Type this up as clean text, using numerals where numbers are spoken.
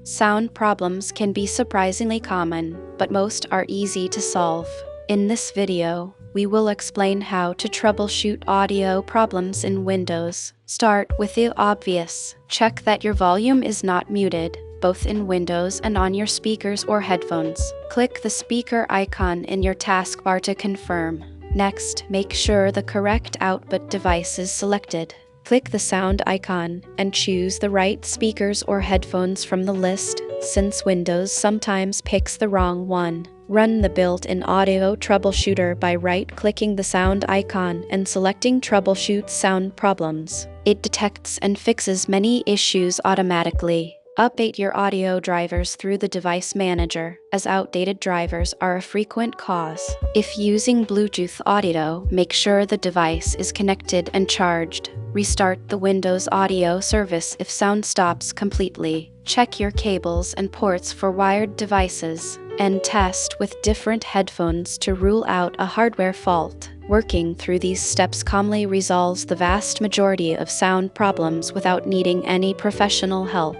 Sound problems can be surprisingly common, but most are easy to solve. In this video, we will explain how to troubleshoot audio problems in Windows. Start with the obvious. Check that your volume is not muted, both in Windows and on your speakers or headphones. Click the speaker icon in your taskbar to confirm. Next, make sure the correct output device is selected. Click the sound icon and choose the right speakers or headphones from the list, since Windows sometimes picks the wrong one. Run the built-in audio troubleshooter by right-clicking the sound icon and selecting Troubleshoot Sound Problems. It detects and fixes many issues automatically. Update your audio drivers through the device manager, as outdated drivers are a frequent cause. If using Bluetooth audio, make sure the device is connected and charged. Restart the Windows audio service if sound stops completely. Check your cables and ports for wired devices, and test with different headphones to rule out a hardware fault. Working through these steps calmly resolves the vast majority of sound problems without needing any professional help.